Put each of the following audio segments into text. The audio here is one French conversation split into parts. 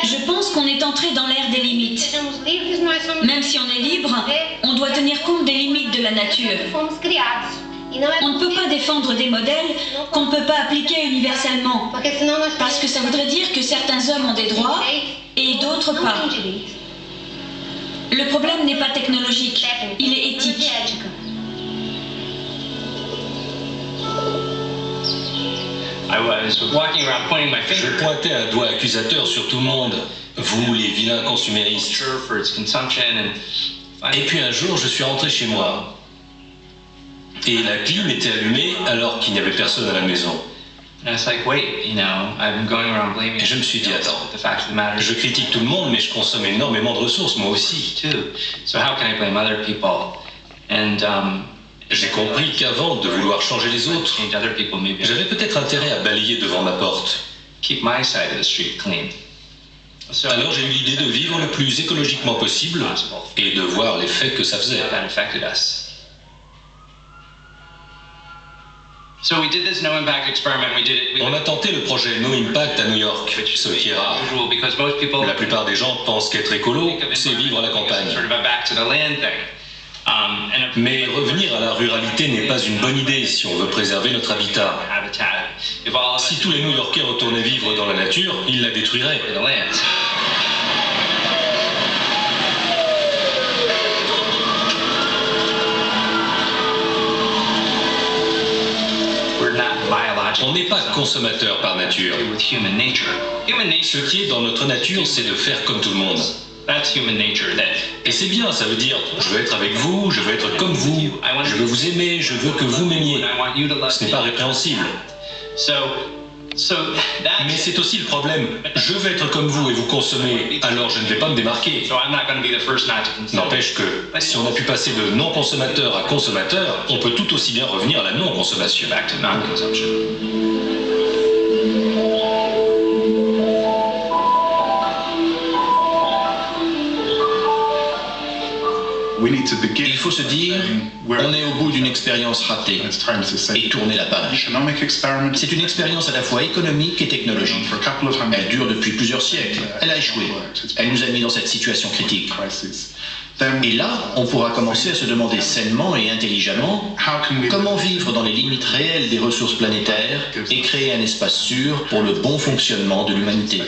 Je pense qu'on est entré dans l'ère des limites. Même si on est libre, on doit tenir compte des limites de la nature. On ne peut pas défendre des modèles qu'on ne peut pas appliquer universellement, parce que ça voudrait dire que certains hommes ont des droits et d'autres pas. Le problème n'est pas technologique, il est éthique. Je pointais un doigt accusateur sur tout le monde, vous les vilains consuméristes. Et puis un jour, je suis rentré chez moi. Et la clim était allumée alors qu'il n'y avait personne à la maison. Et je me suis dit, attends, je critique tout le monde, mais je consomme énormément de ressources, moi aussi. J'ai compris qu'avant de vouloir changer les autres, j'avais peut-être intérêt à balayer devant ma porte. Alors j'ai eu l'idée de vivre le plus écologiquement possible et de voir l'effet que ça faisait. On a tenté le projet No Impact à New York, ce qui est rare. La plupart des gens pensent qu'être écolo, c'est vivre à la campagne. Mais revenir à la ruralité n'est pas une bonne idée si on veut préserver notre habitat. Si tous les New-Yorkais retournaient vivre dans la nature, ils la détruiraient. On n'est pas consommateur par nature. Ce qui est dans notre nature, c'est de faire comme tout le monde. Et c'est bien, ça veut dire, je veux être avec vous, je veux être comme vous, je veux vous aimer, je veux que vous m'aimiez. Ce n'est pas répréhensible. Mais c'est aussi le problème. Je veux être comme vous et vous consommer, alors je ne vais pas me démarquer. N'empêche que, si on a pu passer de non-consommateur à consommateur, on peut tout aussi bien revenir à la non-consommation. Il faut se dire, on est au bout d'une expérience ratée et tourner la page. C'est une expérience à la fois économique et technologique. Elle dure depuis plusieurs siècles. Elle a échoué. Elle nous a mis dans cette situation critique. Et là, on pourra commencer à se demander sainement et intelligemment comment vivre dans les limites réelles des ressources planétaires et créer un espace sûr pour le bon fonctionnement de l'humanité.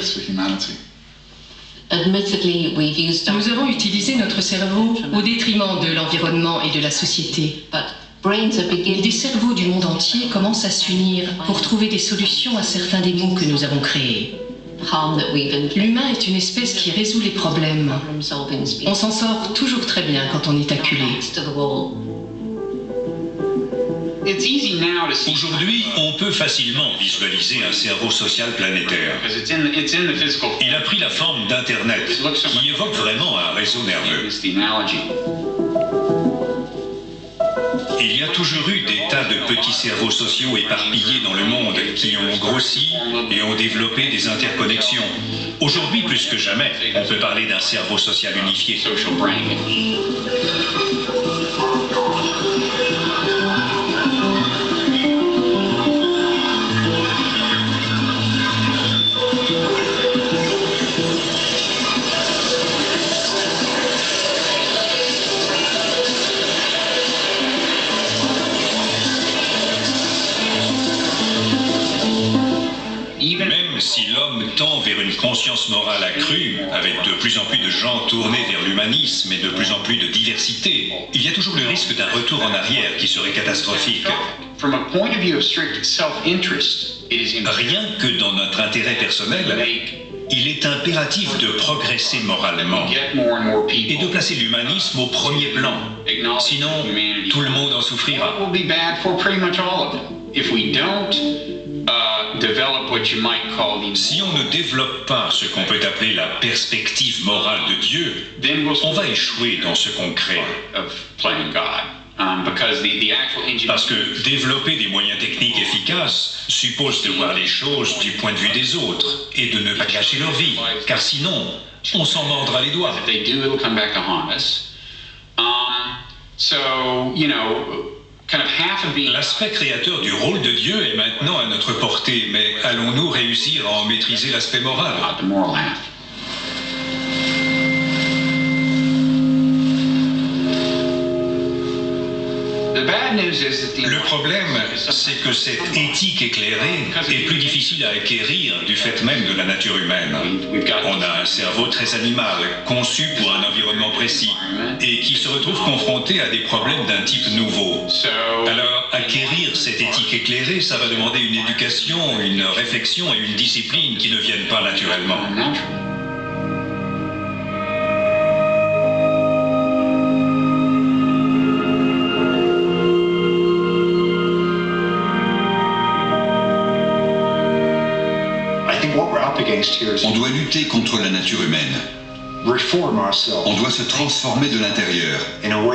Nous avons utilisé notre cerveau au détriment de l'environnement et de la société. Des cerveaux du monde entier commencent à s'unir pour trouver des solutions à certains des maux que nous avons créés. L'humain est une espèce qui résout les problèmes. On s'en sort toujours très bien quand on est acculé. Aujourd'hui, on peut facilement visualiser un cerveau social planétaire. Il a pris la forme d'Internet, qui évoque vraiment un réseau nerveux. Il y a toujours eu des tas de petits cerveaux sociaux éparpillés dans le monde qui ont grossi et ont développé des interconnexions. Aujourd'hui, plus que jamais, on peut parler d'un cerveau social unifié. Si l'homme tend vers une conscience morale accrue, avec de plus en plus de gens tournés vers l'humanisme et de plus en plus de diversité, il y a toujours le risque d'un retour en arrière qui serait catastrophique. Rien que dans notre intérêt personnel, il est impératif de progresser moralement et de placer l'humanisme au premier plan. Sinon, tout le monde en souffrira. Si on ne développe pas ce qu'on peut appeler la perspective morale de Dieu, on va échouer dans ce qu'on crée. Parce que développer des moyens techniques efficaces suppose de voir les choses du point de vue des autres et de ne pas gâcher leur vie, car sinon, on s'en mordra les doigts. L'aspect créateur du rôle de Dieu est maintenant à notre portée, mais allons-nous réussir à en maîtriser l'aspect moral? Le problème, c'est que cette éthique éclairée est plus difficile à acquérir du fait même de la nature humaine. On a un cerveau très animal, conçu pour un environnement précis, et qui se retrouve confronté à des problèmes d'un type nouveau. Alors, acquérir cette éthique éclairée, ça va demander une éducation, une réflexion et une discipline qui ne viennent pas naturellement. On doit lutter contre la nature humaine. On doit se transformer de l'intérieur,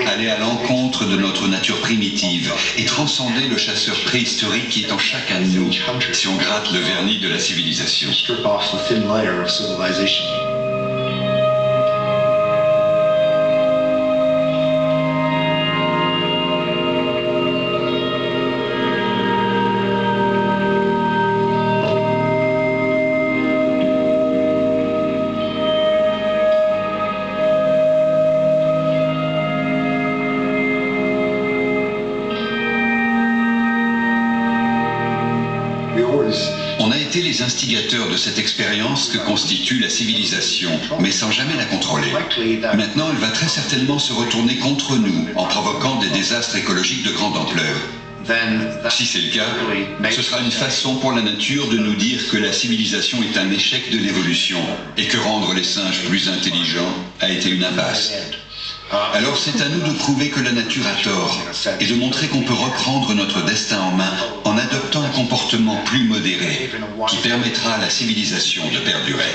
aller à l'encontre de notre nature primitive et transcender le chasseur préhistorique qui est en chacun de nous si on gratte le vernis de la civilisation. On a été les instigateurs de cette expérience que constitue la civilisation, mais sans jamais la contrôler. Maintenant, elle va très certainement se retourner contre nous en provoquant des désastres écologiques de grande ampleur. Si c'est le cas, ce sera une façon pour la nature de nous dire que la civilisation est un échec de l'évolution et que rendre les singes plus intelligents a été une impasse. Alors c'est à nous de prouver que la nature a tort et de montrer qu'on peut reprendre notre destin en main en adoptant un comportement plus modéré qui permettra à la civilisation de perdurer.